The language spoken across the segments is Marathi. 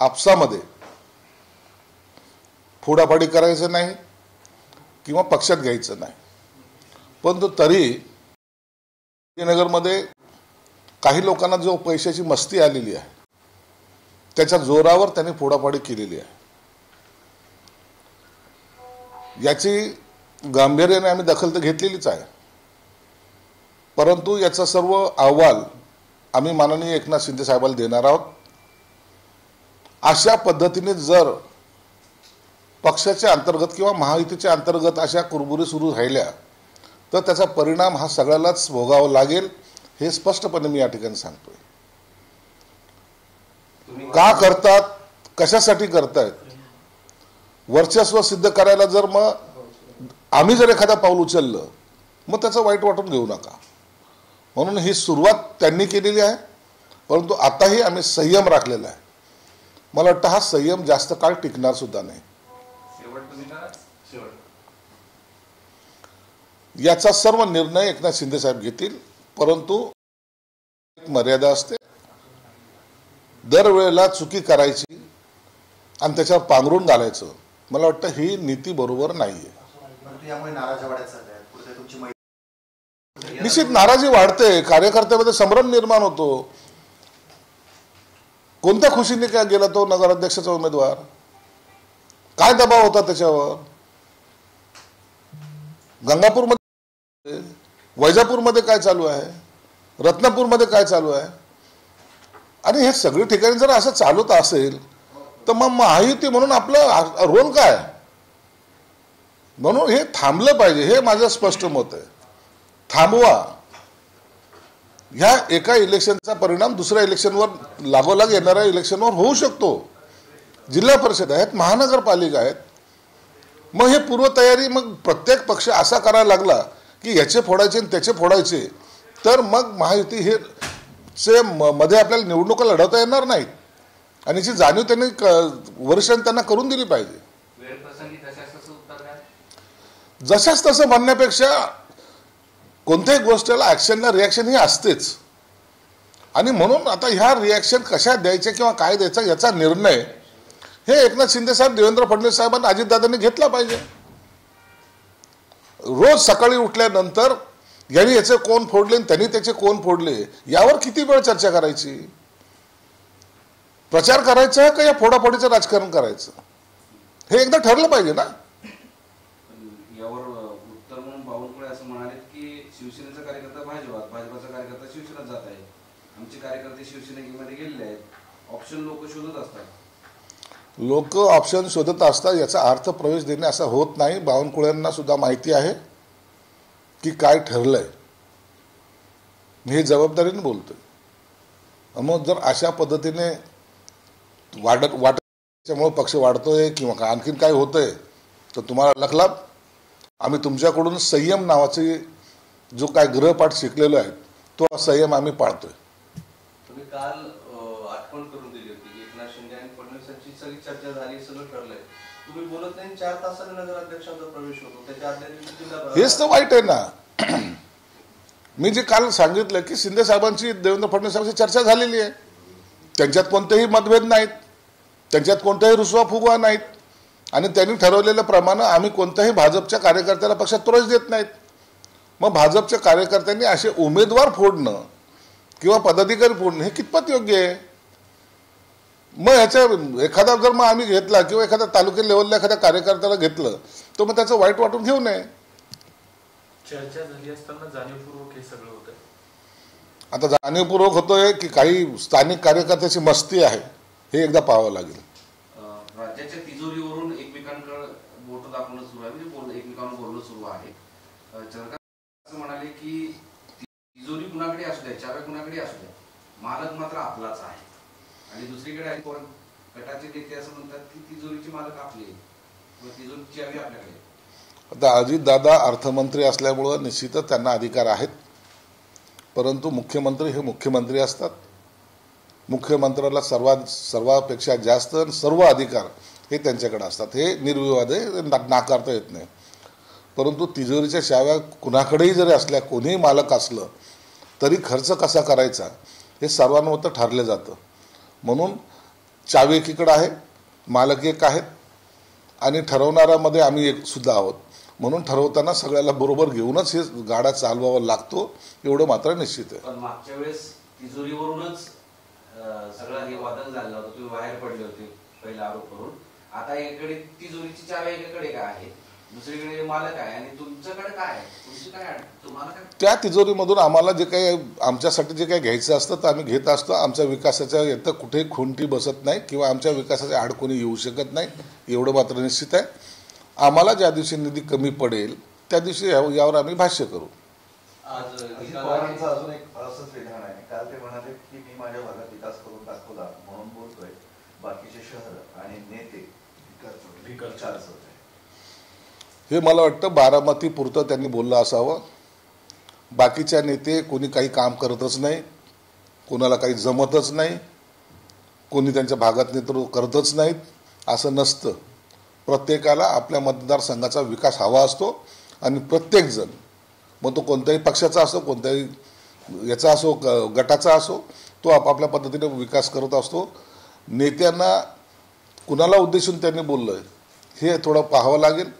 आपसामध्ये फोडाफाडी करायचं नाही किंवा पक्षात घ्यायचं नाही, परंतु तरी नगरमध्ये काही लोकांना जो पैशाची मस्ती आलेली आहे त्याच्या जोरावर त्यांनी फोडाफाडी केलेली आहे। याची गांभीर्याने आम्ही दखल तर घेतलेलीच आहे, परंतु याचा सर्व अहवाल आम्ही माननीय एकनाथ शिंदे साहेबांना देणार आहोत। अशा पद्धतीने जर पक्षाच्या अंतर्गत किंवा महायुतीच्या अंतर्गत अशा कुरबुरी सुरू राहिल्या तर त्याचा परिणाम हा सगळ्यालाच भोगावा लागेल, हे स्पष्टपणे मी या ठिकाणी सांगतोय। का करतात, कशासाठी करतायत, वर्चस्व सिद्ध करायला जर मग आम्ही जर एखादा पाऊल उचललं मग त्याचं वाईट वाटून घेऊ नका, म्हणून ही सुरुवात त्यांनी केलेली आहे, परंतु आताही आम्ही संयम राखलेला आहे। मला वाटतं हा संयम जास्त काळ टिकणार सुद्धा नाही। याचा सर्व निर्णय एकनाथ शिंदे साहेब घेतील, परंतु एक मर्यादा असते। दरवेळेला चुकी करायची आणि त्याच्यावर पांघरून घालायचं, मला वाटतं ही नीती बरोबर नाहीये। निश्चित नाराजी वाढते, कार्यकर्त्यामध्ये संभ्रम निर्माण होतो। कोणत्या खुशीने काय गेला तो नगराध्यक्षाचा उमेदवार, काय दबाव होता त्याच्यावर? गंगापूरमध्ये, वैजापूरमध्ये काय चालू आहे, रत्नापूरमध्ये काय चालू आहे, आणि हे सगळी ठिकाणी जर असं चालूत असेल तर मग महायुती म्हणून आपलं रोल काय? म्हणून हे थांबलं पाहिजे, हे माझं स्पष्ट मत आहे। थांबवा। ह्या एका इलेक्शनचा परिणाम दुसऱ्या इलेक्शनवर, लागोलाग येणाऱ्या इलेक्शनवर होऊ शकतो। जिल्हा परिषद आहेत, महानगरपालिका आहेत, मग हे पूर्वतयारी मग प्रत्येक पक्ष असा करायला लागला की याचे फोडायचे आणि त्याचे फोडायचे, तर मग महायुती हे मध्ये आपल्याला निवडणुका लढवता येणार नाहीत, आणि याची जाणीव त्यांनी वरिष्ठांनी त्यांना करून दिली पाहिजे। जशाच तसं म्हणण्यापेक्षा कोणत्याही गोष्टीला ऍक्शनला रिॲक्शन ही असतेच, आणि म्हणून आता ह्या रिॲक्शन कशा द्यायच्या किंवा काय द्यायचा याचा निर्णय हे एकनाथ शिंदे साहेब, देवेंद्र फडणवीस साहेबांनी, अजितदादांनी घेतला पाहिजे। रोज सकाळी उठल्यानंतर यांनी याचे कोण फोडले आणि त्यांनी त्याचे कोण फोडले यावर किती वेळ चर्चा करायची? प्रचार करायचा आहे का या फोडाफोडीचं राजकारण करायचं, हे एकदा ठरलं पाहिजे ना। यावर उत्तर म्हणून बावनकुळे असं म्हणाले की शिवसेनेचा कार्यकर्ता भाजपात, भाजपाचा कार्यकर्ता शिवसेनेत जात आहे, आमचे कार्यकर्ते शिवसेनेमध्ये गेलेले आहेत, ऑप्शन लोक शोधत असतात। लोक ऑप्शन शोधत असतात याचा अर्थ प्रवेश देणे असा होत नाही। बावनकुळेंना सुद्धा माहिती आहे की काय ठरलंय, मी हे जबाबदारीने बोलतोय। मग जर अशा पद्धतीने वाटच्यामुळे पक्ष वाढतोय किंवा आणखीन काय होतंय तर तुम्हाला लखलाभ, आम्ही तुमच्याकडून संयम नावाचे जो काय गृहपाठ शिकलेलो आहे तो संयम आम्ही पाळतोय। तुम्ही काल आठवण करून दिली होती की एकनाथ शिंदे आणि फडणवीसांची सगळी चर्चा झाली, सगळं ठरलंय, तुम्ही बोलत नाही, 4 तासाने नगराध्यक्षांचा प्रवेश होतो, त्याच्या आधी हेच तर वाईट आहे ना। मी जे काल सांगितलं की शिंदे साहेबांची, देवेंद्र फडणवीस साहेबांची चर्चा झालेली आहे, त्यांच्यात कोणतेही मतभेद नाहीत, त्यांच्यात कोणताही रुसवा फुगवा नाहीत, आणि त्यांनी ठरवलेल्याप्रमाणे आम्ही कोणत्याही भाजपच्या कार्यकर्त्याला पक्षात प्रवेश देत नाहीत। मग भाजपच्या कार्यकर्त्यांनी असे उमेदवार फोडणं किंवा पदाधिकारी फोडणं हे कितपत योग्य आहे? मग ह्याच्या एखादा जर मग आम्ही घेतला किंवा एखाद्या तालुका लेवलला एखाद्या कार्यकर्त्याला घेतलं तर मग त्याचं वाईट वाटून घेऊ नये। चर्चा झाली असताना जाणीवपूर्वक हे सगळं होतंय। आता जाणीवपूर्वक होतोय की काही स्थानिक कार्यकर्त्याची मस्ती आहे, हे एकदा पाहावं लागेल। राज्याच्या तिजोरीवरून एकमेकांकडे बोट दाखवणं सुरू आहे, म्हणजे एकमेकांवर बोलणं सुरू आहे। चंद्रकांत म्हणाले की तिजोरी कुणाकडे असू द्या, चाव्या कुणाकडे असू द्या, मालक मात्र आपलाच आहे, आणि दुसरीकडे गटाचे नेते असं म्हणतात की तिजोरीचे मालक आपले, तिजोरीची चावी आपल्याकडे। आता अजितदादा अर्थमंत्री असल्यामुळं निश्चितच त्यांना अधिकार आहेत, परंतु मुख्यमंत्री हे मुख्यमंत्री असतात। मुख्यमंत्र्याला सर्वापेक्षा जास्त सर्व अधिकार हे त्यांच्याकडे असतात, हे निर्विवाद आहे, नाकारता येत नाही। परंतु तिजोरीच्या चाव्या कुणाकडेही जरी असल्या, कोणीही मालक असलं तरी खर्च कसा करायचा हे सर्वांवर ठरलं जातं। म्हणून चावी एकीकडे आहे, मालक एक आहेत आणि ठरवणाऱ्यामध्ये आम्ही एक सुद्धा आहोत. म्हणून ठरवताना सगळ्याला बरोबर घेऊनच हे गाडा चालवावा लागतो, एवढं मात्र निश्चित आहे. पण मागच्या वेळेस तिजोरीवरूनच सगळं हे वादळ झालं होतं, तुम्ही बाहेर पडले होते पहिला आरोप करून. आता एकडे तिजोरीची चावी एकाकडे काय आहे, दुसरीकडे मालक आहे आणि तुमच्याकडे काय आहे, तुमची काय तुम्हाला काय? त्या तिजोरीमधून आम्हाला जे काही आमच्यासाठी जे काही घ्यायचं असतं तर आम्ही घेत असतो. आमच्या विकासाच्या येतं कुठेही खुंटी बसत नाही किंवा आमच्या विकासाच्या आड कोणी येऊ शकत नाही, एवढं मात्र निश्चित आहे. आम्हाला ज्या दिवशी निधी कमी पडेल त्या दिवशी यावर आम्ही भाष्य करू. आज पवारांचं अजून एक असंच विधान आहे. काल ते म्हणाले की मी माझ्या भागात विकास करून दाखवला म्हणून बोलतोय, बाकीचे शहर आणि नेते विचार होते. हे मला वाटतं बारामती पुरतं त्यांनी बोललं असावं. बाकीच्या नेते कोणी काही काम करतच नाही, कोणाला काही जमतच नाही, कोणी त्यांच्या भागात नेतृत्व करतच नाहीत असं नसतं. प्रत्येकाला आपल्या मतदारसंघाचा विकास हवा असतो आणि प्रत्येकजण, मग तो कोणत्याही पक्षाचा असो, कोणत्याही याचा असो, गटाचा असो, तो आपापल्या पद्धतीने विकास करत असतो. नेत्यांना कुणाला उद्देशून त्यांनी बोललं हे थोडं पाहावं लागेल.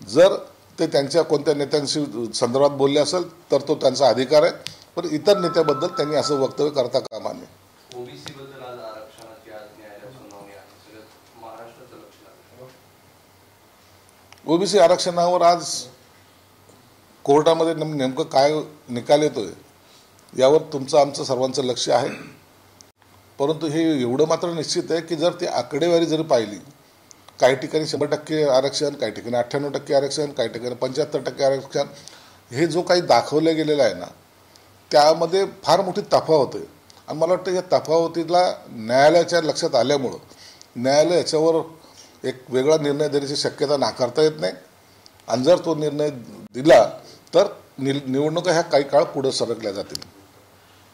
जर ते त्यांच्या कोणत्या नेत्यांशी संदर्भात बोलले असेल तर तो त्यांचा अधिकार आहे, पण इतर नेत्याबद्दल त्यांनी असं वक्तव्य करता कामा नये. ओबीसी बद्दल आज आरक्षणाची आज न्यायालयात सुनावणी आहे, सगळं महाराष्ट्राचं लक्ष लागलं. ओबीसी आरक्षणावर आज कोर्टामध्ये नेमकं काय निकाल येतोय यावर तुमचं आमचं सर्वांचं लक्ष आहे. परंतु हे एवढं मात्र निश्चित आहे की जर ती आकडेवारी जरी पाहिली, काही ठिकाणी 100% आरक्षण, काही ठिकाणी 98% आरक्षण, काही ठिकाणी 75% आरक्षण, हे जो काही दाखवलं गेलेलं आहे ना त्यामध्ये फार मोठी तफावत आहे. आणि मला वाटतं या तफावतीला न्यायालयाच्या लक्षात आल्यामुळं न्यायालय याच्यावर एक वेगळा निर्णय देण्याची शक्यता नाकारता येत नाही. आणि जर तो निर्णय दिला तर निवडणुका ह्या काही काळ पुढे सरकल्या जातील.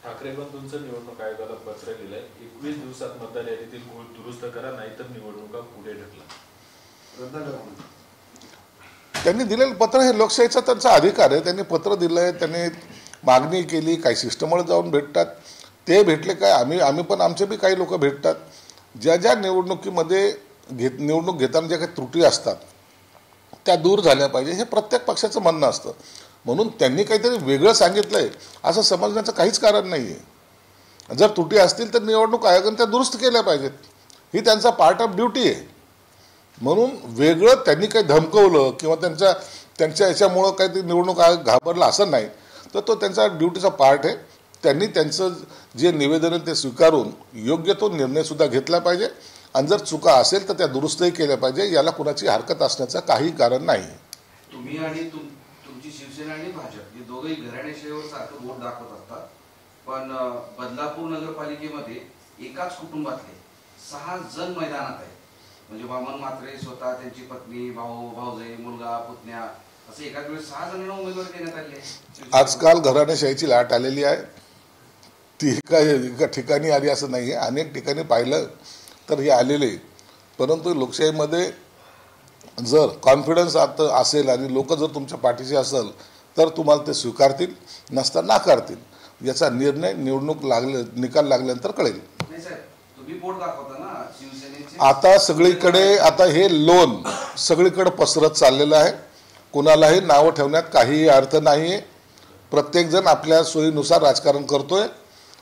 ठाकरे बंधूंचं निवडणूक आयोगाला पत्र लिहिलंय, 21 दिवसात मतदार यादीतील घोळ दुरुस्त करा, नाहीतर निवडणुका पुढे ढकला. त्यांनी दिलेलं पत्र हे लोकशाहीचा त्यांचा अधिकार आहे. त्यांनी पत्र दिलंय, त्यांनी मागणी केली, काही सिस्टमवर जाऊन भेटतात, ते भेटले काय, आम्ही पण आमचे बी काही लोक भेटतात. ज्या ज्या निवडणुकीमध्ये निवडणूक घेताना ज्या काही त्रुटी असतात त्या दूर झाल्या पाहिजे हे प्रत्येक पक्षाचं म्हणणं असतं. म्हणून त्यांनी काहीतरी वेगळं सांगितलंय असं समजण्याचं काहीच कारण नाही आहे. जर त्रुटी असतील तर निवडणूक आयोगाने त्या दुरुस्त केल्या पाहिजेत, ही त्यांचा पार्ट ऑफ ड्युटी आहे. म्हणून वेगळं त्यांनी काही धमकवलं किंवा त्यांच्या याच्यामुळं काही निवडणूक आयोग घाबरला असं नाही, तर तो त्यांचा ड्युटीचा पार्ट आहे. त्यांनी त्यांचं जे निवेदन आहे ते स्वीकारून योग्य तो निर्णयसुद्धा घेतला पाहिजे आणि जर चुका असेल तर त्या दुरुस्तही केल्या पाहिजे. याला कुणाची हरकत असण्याचं काही कारण नाही. तुम्ही आणि तुमची शिवसेना आणि भाजप हे दोघंही घराण्याशिवाय सारखं बोट दाखवत असतात, पण बदलापूर नगरपालिकेमध्ये एकाच कुटुंबातले 6 जण मैदानात आहेत. म्हणजे वामन म्हात्रे स्वतः, त्यांची पत्नी, भाऊजाई, मुलगा, पुतण्या, असे एकाच वेळेस 6 जणांना उमेदवारी देण्यात आली आहे. आजकाल घराणेशाहीची लाट आलेली आहे. ती एका ठिकाणी आली असं नाही आहे, अनेक ठिकाणी पाहिलं तर हे आलेले. परंतु लोकशाहीमध्ये जर कॉन्फिडन्स असेल आणि लोक जर तुमच्या पाठीशी असेल तर तुम्हाला ते स्वीकारतील, नसता नाकारतील. याचा निर्णय निकाल लागल्यानंतर कळेल. नाही साहेब, तुम्ही बोट दाखवता ना शिवसेनेचे. आता सगळीकडे आता हे लोन सगळीकडे पसरत चाललेलं आहे. कुणालाही नावं ठेवण्यात काहीही अर्थ नाही आहे. प्रत्येकजण आपल्या सोयीनुसार राजकारण करतोय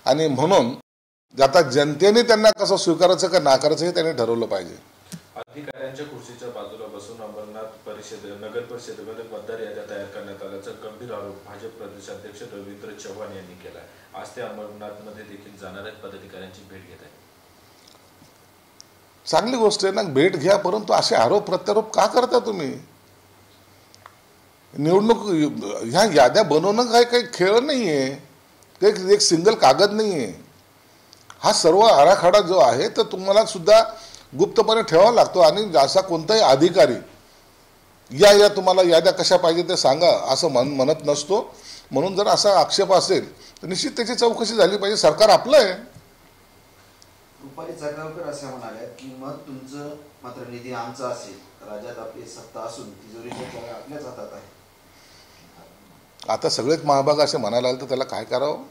आणि म्हणून आता जनतेने त्यांना कसं स्वीकारायचं का नाकारायचं हे त्यांनी ठरवलं पाहिजे. अधिकाऱ्यांच्या खुर्चीच्या बाजूला बसून अंबरनाथ नगर परिषदेमध्ये मतदार याद्या तयार करण्यात आल्याचा गंभीर आरोप भाजप प्रदेशाध्यक्ष रवींद्र चव्हाण यांनी केलाय. आज ते अंबरनाथमध्ये देखील जाणार आहेत, पदाधिकाऱ्यांची भेट घेत आहेत. चांगली गोष्ट आहे ना, भेट घ्या, परंतु असे आरोप प्रत्यारोप का करता तुम्ही? निवडणूक ह्या याद्या बनवणं काही खेळ नाहीये, एक सिंगल कागद नाहीये. हा सर्व आराखडा जो आहे तर तुम्हाला सुद्धा गुप्तपणे ठेवावा लागतो आणि असा कोणताही अधिकारी या तुम्हाला याद्या कशा पाहिजे ते सांगा असं म्हणत नसतो. म्हणून जर असा आक्षेप असेल तर निश्चित त्याची चौकशी झाली पाहिजे. सरकार आपलं आहे. रुपाली चाकणकर असे म्हणाले की मत तुमचं मात्र निधी आमचा असेल, राज्यात आपली सत्ता असून तिजोरीच्या चाव्या आपल्याच हातात आहे. आता सगळेच महाभाग असे म्हणायला लागले तर त्याला काय करावं?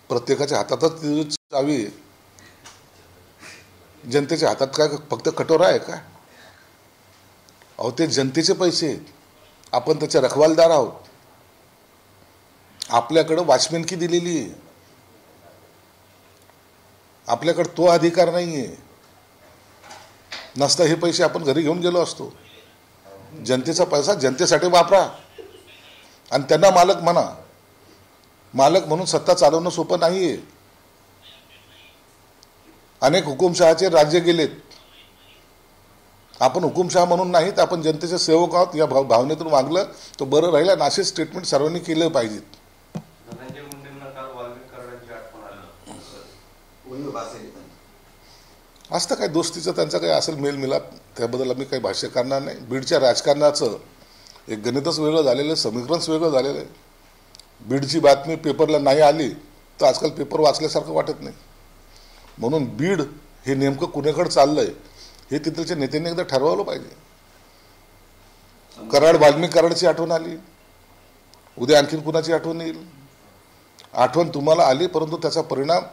प्रत्येकाच्या हातातच तिजोरी चावी आहे. जनतेच्या हातात काय फक्त कटोरा आहे का? अहो, ते जनतेचे पैसे आहेत, आपण त्याचे रखवालदार आहोत. आपल्याकडं वॉचमॅनकी दिलेली आहे, आपल्याकडे तो अधिकार नाहीये. नसता हे पैसे आपण घरी घेऊन गेलो असतो. जनतेचा पैसा जनतेसाठी वापरा आणि त्यांना मालक म्हणा. मालक म्हणून सत्ता चालवणं सोपं नाहीये. अनेक हुकुमशहाचे राज्य गेलेत. आपण हुकुमशहा म्हणून नाहीत, आपण जनतेचे सेवक आहोत. या भावनेतून वागलं तर बरं राहील आणि असे स्टेटमेंट सर्वांनी केलं पाहिजेत. धनंजय मुंडेंना काल वाल्मिक कराडांची आठवण आली. असतं काय दोस्तीचं त्यांचा काही असेल मेलमिलाप, त्याबद्दल आम्ही काही भाष्य करणार नाही. बीडच्या राजकारणाचं एक गणितच वेगळं झालेलं आहे, समीकरणच वेगळं झालेलं आहे. बीडची बातमी पेपरला नाही आली तर आजकाल पेपर वाचल्यासारखं वाटत नाही. म्हणून बीड हे नेमकं कुणीकडे चाललंय हे तिथलच्या नेत्यांनी एकदा ठरवलं पाहिजे. कराड वाल्मिक कराडची आठवण आली, उद्या आणखीन कुणाची आठवण येईल? आठवण तुम्हाला आली, परंतु त्याचा परिणाम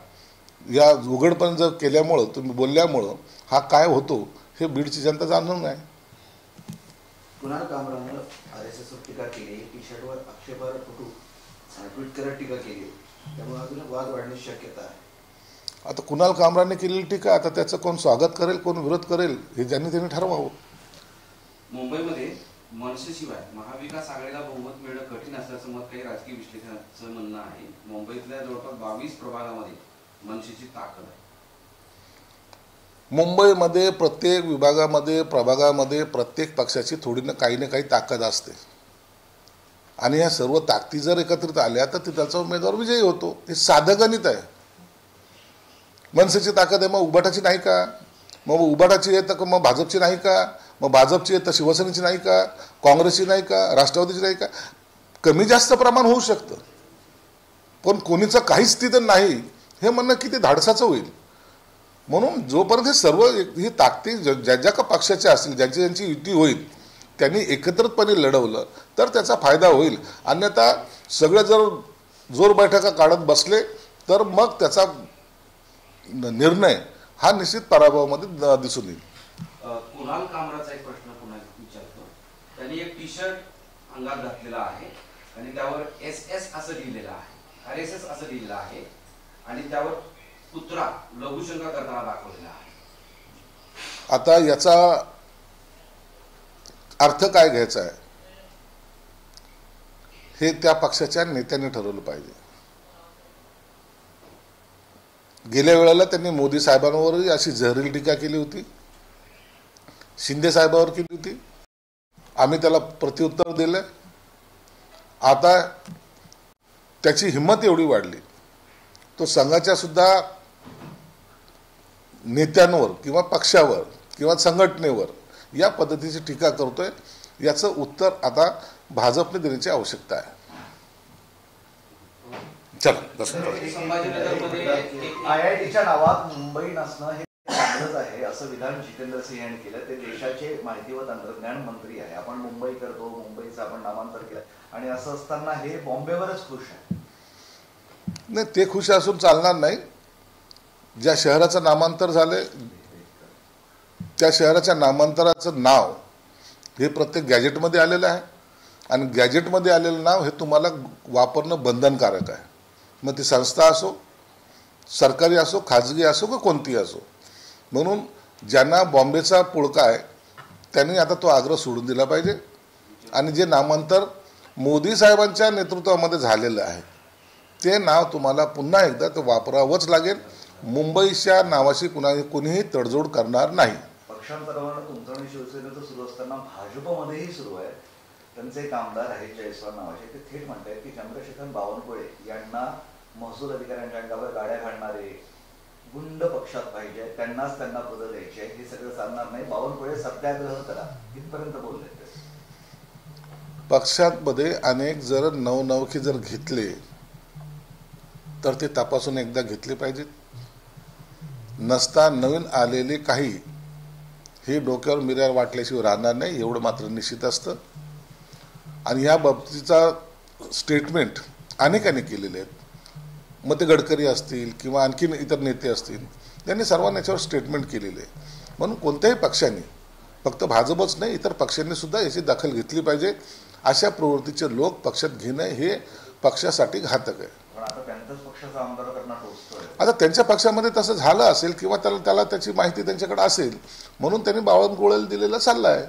या उघडपण जर केल्यामुळं, तुम्ही बोलल्यामुळं हा काय होतो हे बीडची जनता जाणून आहे. कुणाल कामरानं RSS वर टीका केली, टी शर्टवर आक्षेपार्ह फोटो ट्विट करत टीका केली, त्यामुळे अजून वाद वाढण्याची शक्यता आहे. आता कुणाल कामराने केलेली टीका, आता त्याचं कोण स्वागत करेल कोण विरोध करेल हे त्यांनी ठरवावं. मुंबईमध्ये मनसेशिवाय महाविकास आघाडीला बहुमत मिळणं कठीण असल्याचं मत काही राजकीय विश्लेषकांचं म्हणणं आहे. मुंबईतल्या जवळपास 22 प्रभागामध्ये मनसेची ताकद आहे. मुंबईमध्ये प्रत्येक विभागामध्ये प्रभागामध्ये प्रत्येक पक्षाची थोडी ना काही ताकद असते आणि या सर्व ताकदी जर एकत्रित आल्या तर त्याचा उमेदवार विजयी होतो. हे साधं गणित आहे. मनसेची ताकद आहे, मग उबाटाची नाही का? मग उबाटाची आहे तर मग भाजपची नाही का? मग भाजपची आहे तर शिवसेनेची नाही का? काँग्रेसची नाही का? राष्ट्रवादीची नाही का? कमी जास्त प्रमाण होऊ शकतं, पण कोणीचं काहीच तिथं नाही हे म्हणणं किती धाडसाचं होईल. म्हणून जोपर्यंत हे सर्व ही ताकदी ज्या ज्या का पक्षाच्या असतील, ज्यांची ज्यांची युती होईल त्यांनी एकत्रितपणे लढवलं तर त्याचा फायदा होईल. अन्यथा सगळे जर जोर बैठका काढत बसले तर मग त्याचा निर्णय हा निश्चित पराभवामध्ये दिसून येईल. कुणाल कामराचा एक प्रश्न पुन्हा विचारतो. त्यांनी एक टी शर्ट अंगात घातलेला आहे आणि त्यावर SS असं लिहिलेलं आहे, RSS असं लिहिलेलं आहे आणि त्यावर कुत्रा लघुशंका करताना दाखवलेला आहे. आता याचा अर्थ काय घ्यायचा आहे हे त्या पक्षाच्या नेत्यांनी ठरवलं पाहिजे. गेल्या वेळेला त्यांनी मोदी साहेबांवरही अशी जहरीली टीका केली होती, शिंदे साहेबांवर केली होती, आम्ही त्याला प्रत्युत्तर दिलं. आता त्याची हिंमत एवढी वाढली, तो संघाच्या सुद्धा नेत्यांवर किंवा पक्षावर किंवा संघटनेवर या पद्धतीची टीका करतोय. याचं उत्तर आता भाजपने देण्याची आवश्यकता आहे. चला IITच्या नावात मुंबई नसणं हे चांगलंच आहे असं विधान जितेंद्र सिंह यांनी केलं. ते देशाचे माहिती व तंत्रज्ञान मंत्री आहे. आपण मुंबई करतो, मुंबईचं आपण नामांतर केलं आणि असं असताना हे बॉम्बेवरच खुश आहे. नाही, ते खुश असून चालणार नाही. ज्या शहराचं नामांतर झालंय त्या शहराच्या नामांतराचं नाव हे प्रत्येक गॅजेटमध्ये आलेलं आहे आणि गॅजेटमध्ये आलेलं नाव हे तुम्हाला वापरणं बंधनकारक आहे. मग ती संस्था असो, सरकारी असो, खाजगी असो का कोणती असो. म्हणून ज्यांना बॉम्बेचा पुळका आहे त्यांनी आता तो आग्रह सोडून दिला पाहिजे आणि जे नामांतर मोदी साहेबांच्या नेतृत्वामध्ये झालेलं आहे ते नाव तुम्हाला पुन्हा एकदा ते वापरावंच लागेल. मुंबईच्या नावाशी कुणीही तडजोड करणार नाही. पक्षांतरावरनं तुमचं आणि शिवसेनेचं सुरू असताना भाजपमध्येही सुरू आहे. त्यांचे एक आमदार आहेत जयस्वाल नावाचे, ते थेट म्हणतात की चंद्रशेखर बावनकुळे यांना महसूल अधिकाऱ्यांच्या अंगावर गाड्या घालणारे गुंड पक्षात पाहिजे, त्यांनाच त्यांना पदं द्यायची आहे. हे सगळं चालणार नाही, बावनकुळे सत्याग्रह करा इथपर्यंत बोलले. पक्षांमध्ये अनेक जर नवनवखी जर घेतले तर ते तपासून एकदा घेतले पाहिजेत. नसता नवीन आलेले काही हे डोक्यावर मिऱ्या वाटल्याशिवाय राहणार नाही, एवढं मात्र निश्चित असतं. आणि ह्या बाबतीचा स्टेटमेंट अनेकांनी केलेले आहेत. मग ते गडकरी असतील किंवा आणखीन इतर नेते असतील त्यांनी सर्वांनी याच्यावर स्टेटमेंट केलेले आहे. म्हणून कोणत्याही पक्षाने, फक्त भाजपच नाही इतर पक्षांनी सुद्धा याची दखल घेतली पाहिजे. अशा प्रवृत्तीचे लोक पक्षात घेणं हे पक्षासाठी घातक आहे. पण आता त्यांच्याच पक्षाचा आमदार करणं टोचतोय. आता त्यांच्या पक्षामध्ये तसं झालं असेल किंवा त्याला त्याची माहिती त्यांच्याकडे असेल म्हणून त्यांनी बावनकुळेला दिलेला सल्ला आहे.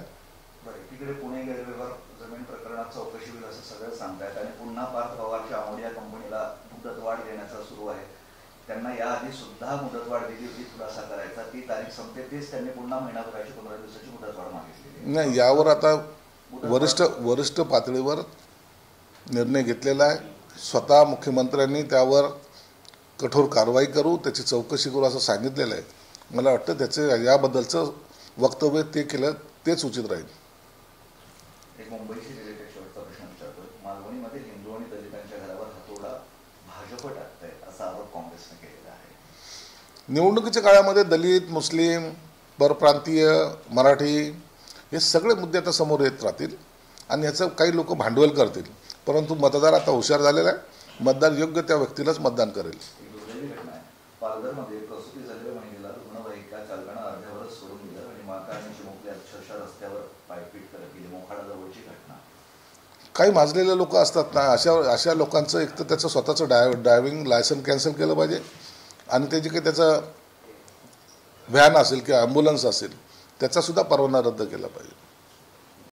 बरं, एकीकडे पुणे गैरव्यवहार जमीन प्रकरणात चौकशी होईल असं सगळं सांगतायत आणि पुन्हा पार्थ पवारच्या अमोडिया कंपनीला मुदतवाढ देण्याचा सुरू आहे. त्यांना याआधी सुद्धा मुदतवाढ दिली होती खुलासा करायचा, ती तारीख संपते, तेच त्यांनी पुन्हा महिनाभराची 15 दिवसाची मुदतवाढ मागितली. नाही, यावर आता वरिष्ठ पातळीवर निर्णय घेतलेला आहे. स्वतः मुख्यमंत्र्यांनी त्यावर कठोर कारवाई करू, त्याची चौकशी करू असं सांगितलेलं आहे. मला वाटतं त्याचे याबद्दलचं वक्तव्य ते केलं तेच उचित राहील. एक मुंबईशी रिलेटेड शेवटचा प्रश्न विचारतो. मालवणीमध्ये हिंदू आणि दलितांच्या घरावर हातोडा भाजप टाकतंय असा आरोप काँग्रेसने केलेला आहे. निवडणुकीच्या काळामध्ये दलित, मुस्लिम, परप्रांतीय, मराठी हे सगळे मुद्दे आता समोर येत राहतील आणि याचं काही लोक भांडवल करतील. परंतु मतदार आता हुशार झालेला आहे. मतदार योग्य त्या व्यक्तीलाच मतदान करेल. एक दुर्दैवी घटना आहे. पालघरमध्ये प्रसूती झालेल्या महिलेला रुग्णवाहिका चालकानं अर्ध्यावरच सोडून दिलं आणि माता आणि चिमुकली अक्षरशः रस्त्यावर पायपीट करत गेली. मोखाडाजवळची घटना. काही माजलेले लोक असतात ना, अशा लोकांचं एक तर त्याचं स्वतःचं ड्रायव्हिंग लायसन कॅन्सल केलं पाहिजे आणि ते जे काही त्याचं व्हॅन असेल किंवा ॲम्ब्युलन्स असेल त्याचासुद्धा परवाना रद्द केला पाहिजे.